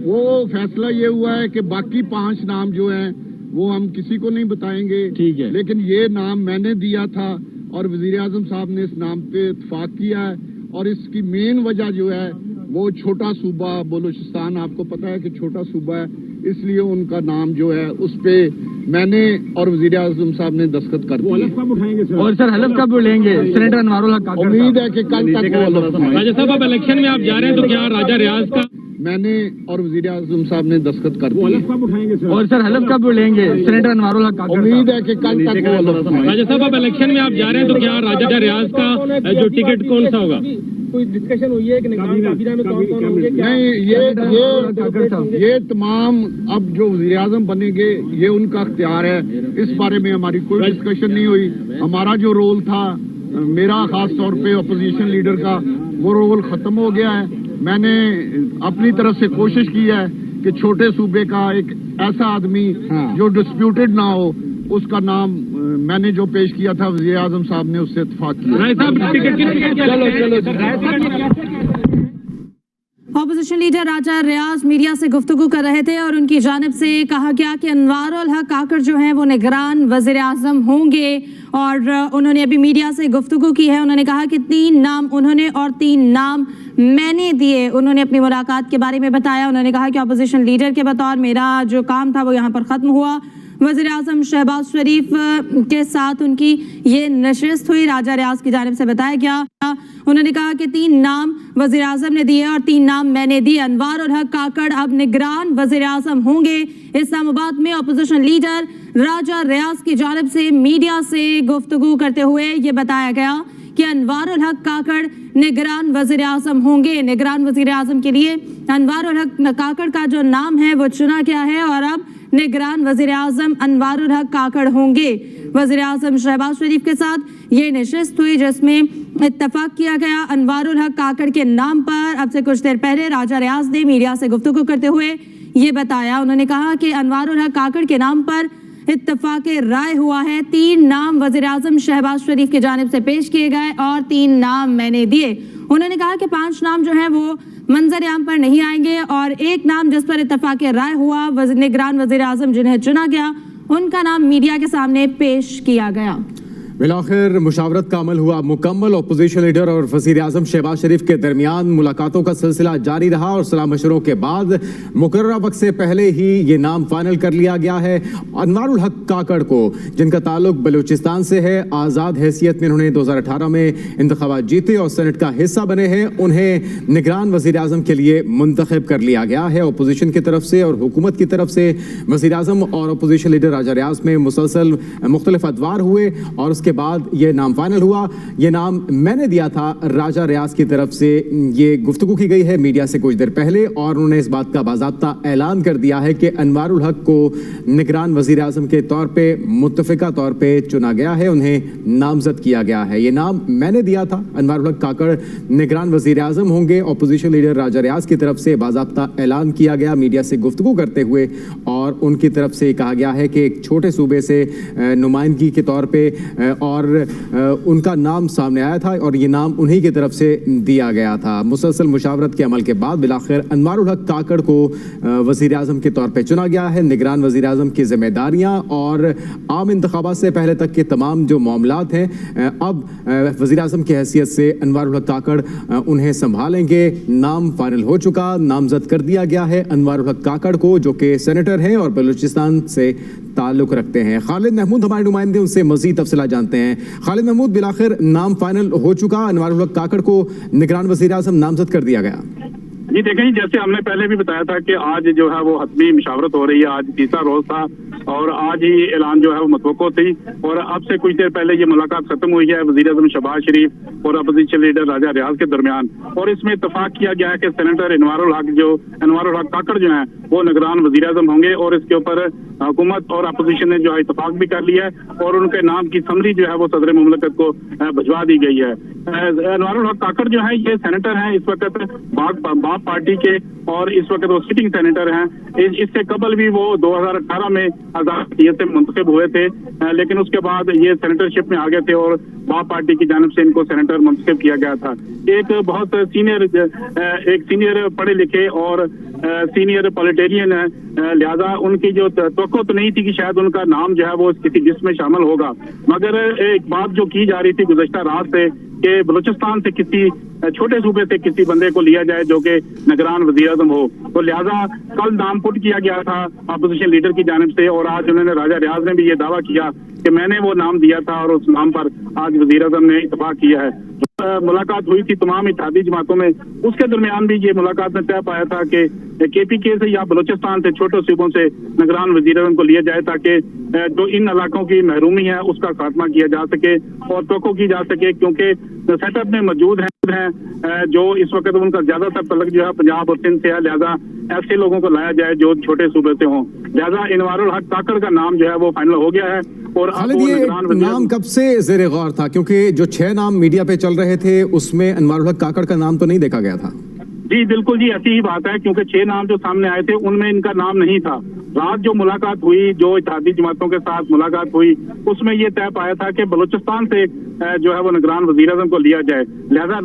वो फैसला ये हुआ है कि बाकी 5 नाम जो हैं वो हम किसी को नहीं बताएंगे, ठीक है, लेकिन ये नाम मैंने दिया था और वजीर आजम साहब ने इस नाम पे इत्तेफाक किया है। और इसकी मेन वजह जो है वो छोटा सूबा बलूचिस्तान, आपको पता है कि छोटा सूबा है, इसलिए उनका नाम जो है उस पे मैंने और वजीर आजम साहब ने दस्तखत कर दिए। कब उठाएंगे सर? और सर हलफ कब लेंगे सेनेटर अनवारुल हक काकड़? उम्मीद है कि कल तक वो हलफ लेंगे। राजा साहब, अब इलेक्शन में आप जा रहे हैं तो क्या राजा रियाज का मैंने और वजीर आजम साहब ने दस्तखत कर दिए। कब उठाएंगे सर? और सर हलफ कब लेंगे सेनेटर अनवारुल हक काकड़? उम्मीद है कि कल तक वो हलफ लेंगे। राजा साहब, अब इलेक्शन में आप जा रहे हैं तो क्या राजा रियाज का जो टिकट कौन सा होगा? कोई डिस्कशन हुई है कि निगरान काबीना में कौन कौन होंगे? नहीं, ये तमाम अब जो वज़ीर आज़म बनेंगे ये उनका इख्तियार है, इस बारे में हमारी कोई डिस्कशन नहीं हुई। हमारा जो रोल था, मेरा खास तौर पे अपोजिशन लीडर का, वो रोल खत्म हो गया है। मैंने अपनी तरफ से कोशिश की है कि छोटे सूबे का एक ऐसा आदमी जो डिस्प्यूटेड ना हो, उसका नाम मैंने जो पेश किया था, वज़ीर आज़म साहब ने उससे इत्तेफाक किया। ऑपोजिशन लीडर राजा रियाज मीडिया से गुफ्तगू कर रहे थे और उनकी जानिब से कहा गया कि अनवारुल हक काकड़ जो हैं वो निगरान वज़ीर आज़म होंगे। और उन्होंने अभी मीडिया से गुफ्तगू की है। उन्होंने कहा कि 3 नाम उन्होंने और 3 नाम मैंने दिए। उन्होंने अपनी मुलाकात के बारे में बताया। उन्होंने कहा कि ऑपोजिशन लीडर के बतौर मेरा जो काम था वो यहाँ पर ख़त्म हुआ। वज़ीर आज़म शहबाज शरीफ के साथ उनकी ये नशिस्त हुई, राजा रियाज की जानिब से बताया गया। उन्होंने कहा कि 3 नाम वज़ीर आज़म ने दिए और 3 नाम मैंने दिए। अनवारुल हक काकड़ अब निगरान वज़ीर आज़म होंगे। इस्लामाबाद में अपोजिशन लीडर राजा रियाज की जानिब से मीडिया से गुफ्तगू करते हुए ये बताया गया कि अनवारुल हक काकड़ निगरान वज़ीर आज़म होंगे। निगरान वज़ीर आज़म के लिए अनवारुल हक काकड़ का जो नाम है वो चुना गया है और अब निगरान वज़ीर आज़म अनवारुल हक काकड़ होंगे। वज़ीर आज़म शहबाज शरीफ के साथ ये नशिस्त हुई जिसमें इत्तफाक किया गया अनवारुल हक काकड़ के नाम पर। अब से कुछ देर पहले राजा रियाज ने मीडिया से गुफ्तगू करते हुए ये बताया। उन्होंने कहा कि अनवारुल हक काकड़ के नाम पर इत्तफाक राय हुआ है। 3 नाम वज़ीर आज़म शहबाज शरीफ की जानिब से पेश किए गए और 3 नाम मैंने दिए। उन्होंने कहा कि 5 नाम जो हैं वो मंजर आम पर नहीं आएंगे और एक नाम जिस पर इत्तफाक राय हुआ निगरान वज़ीर आज़म जिन्हें चुना गया, उनका नाम मीडिया के सामने पेश किया गया। बिलाखिर मुशावरत का अमल हुआ मुकम्मल। अपोजिशन लीडर और वज़ीर आज़म शहबाज शरीफ के दरमियान मुलाकातों का सिलसिला जारी रहा और सलाह मशवरों के बाद मुकर्रर वक्त से पहले ही ये नाम फाइनल कर लिया गया है। अनवारुल हक काकड़ को, जिनका ताल्लुक बलूचिस्तान से है, आज़ाद हैसियत में उन्होंने 2018 में इंतखाबात जीते और सेनेट का हिस्सा बने हैं, उन्हें निगरान वज़ीर आज़म के लिए मुंतखब कर लिया गया है। अपोजिशन की तरफ से और हुकूमत की तरफ से वज़ीर आज़म और अपोजिशन लीडर राजा रियाज में मुसलसल मुख्तलिफ अदवार हुए और के बाद ये नाम फाइनल हुआ। ये नाम मैंने दिया था, राजा रियाज की तरफ से ये गुफ्तगू की गई है मीडिया से कुछ देर पहले और उन्होंने इस बात का बाज़ाब्ता ऐलान कर दिया है कि अनवारुल हक को निगरान वज़ीर आज़म के तौर पे मुत्तफ़िका तौर पे चुना गया है, उन्हें नामज़द किया गया है। ये नाम मैंने दिया था, अनवारुल हक काकड़ निगरान वज़ीर आज़म होंगे। अपोजिशन लीडर राजा रियाज की तरफ से बाज़ाब्ता ऐलान किया गया मीडिया से गुफ्तगू करते हुए और उनकी तरफ से कहा गया है कि एक छोटे सूबे से नुमाइंदगी के तौर पर और उनका नाम सामने आया था और ये नाम उन्हीं की तरफ से दिया गया था। मुसलसल मुशावरत के अमल के बाद बिलाखिर अनवारुल हक काकड़ को वज़ीर आज़म के तौर पे चुना गया है। निगरान वज़ीर आज़म की जिम्मेदारियां और आम इंतखाबात से पहले तक के तमाम जो मामलात हैं, अब वज़ीर आज़म की हैसियत से अनवारुल हक काकड़ उन्हें संभालेंगे। नाम फाइनल हो चुका, नामजद कर दिया गया है अनवारुल हक काकड़ को, जो कि सेनेटर हैं और बलूचिस्तान से ताल्लुक़ रखते हैं। खालिद महमूद हमारे नुमाइंदे, उनसे मज़ीद तफसीलात जानते हैं। खालिद महमूद, बिलाखिर नाम फाइनल हो चुका, अनवारुल हक काकड़ को निगरान वज़ीर आज़म नामजद कर दिया गया। जी देखें, जैसे हमने पहले भी बताया था कि आज जो है वो हतमी मुशावरत हो रही है। आज तीसरा रोज था और आज ही ऐलान जो है वो मतवक्को थी और अब से कुछ देर पहले ये मुलाकात खत्म हुई है वज़ीर आज़म शहबाज शरीफ और अपोजिशन लीडर राजा रियाज के दरमियान। और इसमें इत्तफाक किया गया है कि सेनेटर अनवारुल हक काकड़ जो है वो निगरान वज़ीर आज़म होंगे और इसके ऊपर हुकूमत और अपोजिशन ने जो है इत्तफाक भी कर लिया है और उनके नाम की समरी जो है वो सदर मुमलकत को भिजवा दी गई है। अनवारुल हक काकड़ जो है ये सेनेटर हैं, इस वक्त बाप पार्टी के और इस वक्त वो सिटिंग सेनेटर हैं। इससे कबल भी वो 2018 में आजाद से मुंतखब हुए थे, लेकिन उसके बाद ये सेनेटरशिप में आ गए थे और बाप पार्टी की जानिब से इनको सेनेटर मुंतखब किया गया था। एक बहुत सीनियर पढ़े लिखे और सीनियर पॉलिटेरियन है, लिहाजा उनकी जो तवक्को तो नहीं थी कि शायद उनका नाम जो है वो किसी लिस्ट में शामिल होगा, मगर एक बात जो की जा रही थी गुज़श्ता रात से कि बलूचिस्तान से किसी छोटे सूबे से किसी बंदे को लिया जाए जो कि निगरान वज़ीर-ए-आज़म हो, तो लिहाजा कल नाम पुट किया गया था अपोजिशन लीडर की जानिब से और आज उन्होंने राजा रियाज ने भी ये दावा किया कि मैंने वो नाम दिया था और उस नाम पर आज वज़ीर-ए-आज़म ने इत्तफाक किया है। मुलाकात हुई थी तमाम इत्तेहादी जमातों में, उसके दरमियान भी ये मुलाकात में तय पाया था कि KPK से या बलूचिस्तान से छोटे सूबों से निगरान वज़ीर-ए-आज़म को लिया जाए ताकि जो इन इलाकों की महरूमी है उसका खात्मा किया जा सके और तवक्को की जा सके, क्योंकि सेटअप में मौजूद हैं जो इस वक्त उनका ज्यादातर तल्लुक जो है पंजाब और सिंध से है, लिहाजा ऐसे लोगों को लाया जाए जो छोटे सूबे से हों। लिहाजा इनवारुल हक काकड़ का नाम जो है वो फाइनल हो गया है। और खालिद, ये नाम कब से ज़ेरे गौर था? क्योंकि जो 6 नाम मीडिया पे चल रहे थे उसमें इनवारुल हक काकड़ का नाम तो नहीं देखा गया था। जी बिल्कुल जी, ऐसी ही बात है, क्योंकि 6 नाम जो सामने आए थे उनमें इनका नाम नहीं था। रात जो मुलाकात हुई, जो इत्तेहादी जमातों के साथ मुलाकात हुई, उसमें ये तय पाया था कि बलूचिस्तान से जो है वो निगरान वज़ीर-ए-आज़म को लिया जाए। लिहाजा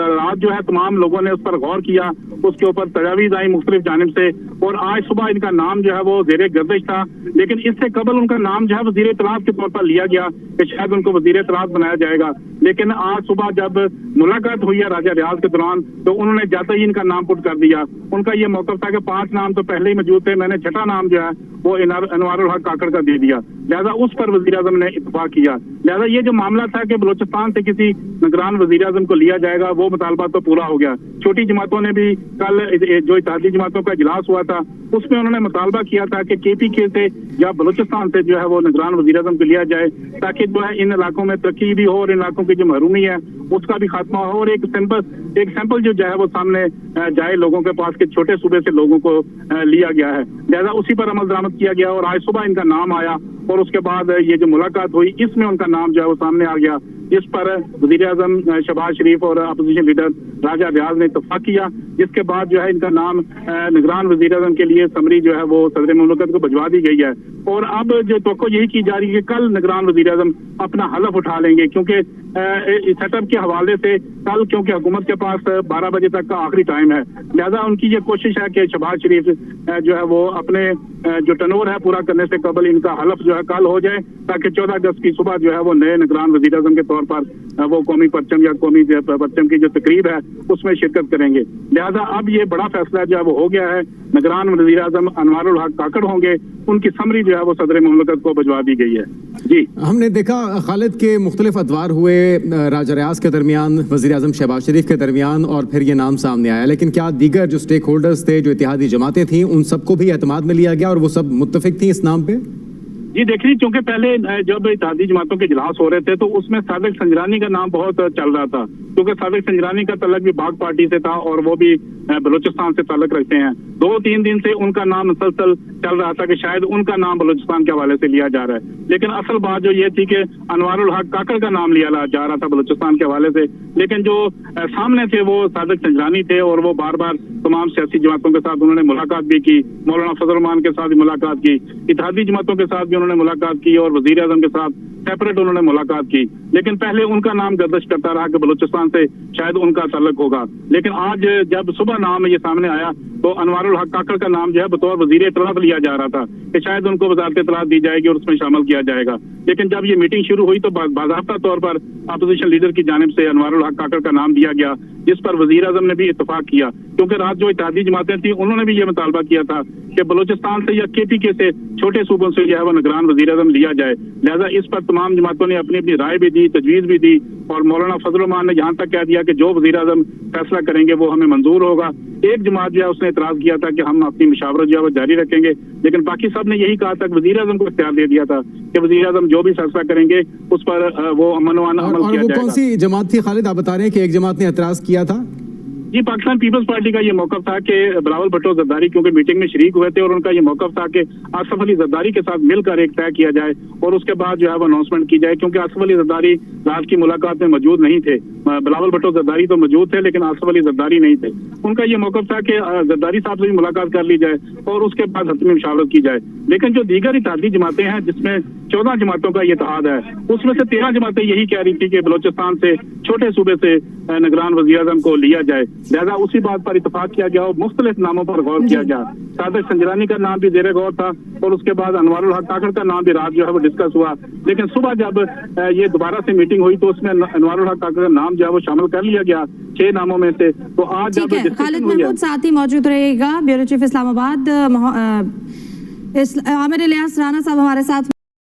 रात जो है तमाम लोगों ने उस पर गौर किया, उसके ऊपर तजावीज़ आई मुख्तलिफ जानिब से और आज सुबह इनका नाम जो है वो ज़ेरे गर्दिश था, लेकिन इससे कबल उनका नाम जो है वज़ीर इत्तलात के तौर पर लिया गया कि शायद उनको वज़ीर इत्तलात बनाया जाएगा। लेकिन आज सुबह जब मुलाकात हुई है राजा रियाज के दौरान तो उन्होंने जाते ही इनका नाम पुट कर दिया। उनका ये मौक़िफ़ था कि 5 नाम तो पहले ही मौजूद थे, मैंने 6ठा नाम जो है वो इनवारुल हक काकड़ का दे दिया, लिहाजा उस पर वज़ीर-ए-आज़म ने इत्तफाक किया। लिहाजा ये जो मामला था कि बलूचिस्तान से किसी निगरान वज़ीर-ए-आज़म को लिया जाएगा वो मुतालबा तो पूरा हो गया। छोटी जमातों ने भी कल जो इत्तेहादी जमातों का इजलास हुआ था उसमें उन्होंने मुतालबा किया था कि KPK से या बलूचिस्तान से जो है वो निगरान वज़ीर-ए-आज़म को लिया जाए ताकि जो है इन इलाकों में तरक्की भी हो और इन इलाकों की जो महरूमी है उसका भी खात्मा हो और एक सैंपल जो है वो सामने जाए लोगों के पास के छोटे सूबे से लोगों को लिया गया है। लिहाजा उसी पर अमल दरामद किया गया और आज सुबह इनका नाम आया और उसके बाद ये जो मुलाकात हुई इसमें उनका नाम जो है वो सामने आ गया, जिस पर वज़ीर-ए-आज़म शहबाज शरीफ और अपोजिशन लीडर राजा रियाज ने इत्तफाक किया, जिसके बाद जो है इनका नाम निगरान वज़ीर-ए-आज़म के लिए समरी जो है वो सदर मुमलिकत को भिजवा दी गई है। और अब जो तवक्को यही की जा रही है कि कल निगरान वज़ीर-ए-आज़म अपना हलफ उठा लेंगे, क्योंकि सेटअप के हवाले से कल क्योंकि हुकूमत के पास 12 बजे तक का आखिरी टाइम है, लिहाजा उनकी ये कोशिश है कि शहबाज शरीफ जो है वो अपने जो टनोर है पूरा करने से कबल इनका हलफ जो है कल हो जाए ताकि 14 अगस्त की सुबह जो है वो नए निगरान वज़ीर-ए-आज़म के तौर पर वो कौमी परचम या कौमी परचम की जो तकरीब है उसमें शिरकत करेंगे। लिहाजा अब ये बड़ा फैसला जो है वो हो गया है, निगरान वज़ीर-ए-आज़म इनवारुल हक काकड़ होंगे, उनकी समरी जो है वो सदर मुमलिकत को भिजवा दी गई है। जी हमने देखा खालिद के मुख्तलिफ अदवार हुए राजा रियाज के दरमियान, वज़ीर-ए-आज़म शहबाज शरीफ के दरमियान और फिर ये नाम सामने आया, लेकिन क्या दीगर जो स्टेक होल्डर्स थे, जो इत्तेहादी जमातें थी, उन सबको भी एतमाद में लिया गया और वो सब मुत्तफिक थी इस नाम पे? जी देखिए, क्योंकि पहले जब इत्तेहादी जमातों के इजलास हो रहे थे तो उसमें सादिक संजरानी का नाम बहुत चल रहा था, क्योंकि सादिक संजरानी का तल्लुक भी बाग पार्टी से था और वो भी बलूचिस्तान से ताल्लुक रखते हैं। 2-3 दिन से उनका नाम मुसलसल चल रहा था कि शायद उनका नाम बलूचिस्तान के हवाले से लिया जा रहा है, लेकिन असल बात जो ये थी कि इनवारुल हक काकड़ का नाम लिया जा रहा था बलूचिस्तान के हवाले से, लेकिन जो सामने थे वो सादिक संजरानी थे और वो बार बार तमाम सियासी जमातों के साथ उन्होंने मुलाकात भी की, मौलाना फजल रहमान के साथ भी मुलाकात की, इत्तेहादी जमातों के साथ भी उन्होंने मुलाकात की और वज़ीर-ए-आज़म के साथ सेपरेट उन्होंने मुलाकात की, लेकिन पहले उनका नाम गर्दिश करता रहा कि बलूचिस्तान से शायद उनका ताल्लुक होगा। लेकिन आज जब सुबह नाम ये सामने आया तो इनवारुल हक काकड़ का नाम जो है बतौर वज़ीर इत्तलात लिया जा रहा था कि शायद उनको वज़ारत इत्तलात दी जाएगी और उसमें शामिल किया जाएगा, लेकिन जब ये मीटिंग शुरू हुई तो बाज़ाब्ता तौर पर अपोजिशन लीडर की जानिब से इनवारुल हक काकड़ का नाम दिया गया, जिस पर वज़ीर-ए-आज़म ने भी इत्तफाक किया, क्योंकि रात जो इत्तेहादी जमातें थी उन्होंने भी ये मुतालबा किया था कि बलूचिस्तान से या KPK से छोटे सूबों से जो है वो निगरान वज़ीर-ए-आज़म लिया जाए। लिहाजा इस पर तमाम जमातों ने अपनी अपनी राय भी दी, तजवीज़ भी दी और मौलाना फजल रहमान ने यहाँ तक कह दिया कि जो वज़ीर-ए-आज़म फैसला करेंगे वो हमें मंजूर होगा। एक जमात जो है उसने इतराज़ किया था कि हम अपनी मुशावरत जो है वो जारी रखेंगे, लेकिन बाकी सब ने यही कहा था कि वज़ीर-ए-आज़म को इख्तियार दे दिया था कि वज़ीर-ए-आज़म जो भी फैसला करेंगे उस पर वो अमल किया जाएगा। कौन सी जमात थी खालिद, आप बता रहे हैं कि एक जमात ने एतराज़ किया था? जी, पाकिस्तान पीपल्स पार्टी का ये मौक़िफ़ था कि बिलावल भुट्टो जरदारी क्योंकि मीटिंग में शरीक हुए थे और उनका ये मौक़िफ़ था कि आसिफ अली जरदारी के साथ मिलकर एक तय किया जाए और उसके बाद जो है वो अनाउंसमेंट की जाए, क्योंकि आसिफ अली जरदारी रात की मुलाकात में मौजूद नहीं थे। बिलावल भुट्टो जरदारी तो मौजूद थे लेकिन आसिफ अली जरदारी नहीं थे। उनका ये मौक़िफ़ था कि जरदारी साहब से भी मुलाकात कर ली जाए और उसके बाद हतमी मुशावरत की जाए। लेकिन जो दीगर इत्तेहादी जमातें हैं जिसमें 14 जमातों का ये इत्तेहाद है, उसमें से 13 जमातें यही कह रही थी कि बलोचिस्तान से छोटे सूबे से निगरान वज़ीर-ए-आज़म को लिया जाए, लिहाजा उसी बात पर इत्तेफाक किया गया और मुख्तलिफ नामों पर गौर किया गया। सादिक संजरानी का नाम भी ज़ेरे गौर था और उसके बाद अनवारुल हक काकड़ का नाम भी रात जो है वो डिस्कस हुआ, लेकिन सुबह जब ये दोबारा से मीटिंग हुई तो उसमें अनवारुल हक काकड़ का नाम जो है वो शामिल कर लिया गया 6 नामों में से। तो आज ठीक है, खालिद महमूद साथ ही मौजूद रहेगा, ब्यूरो चीफ इस्लामाबाद। आमिर इलियास राणा साहब हमारे साथ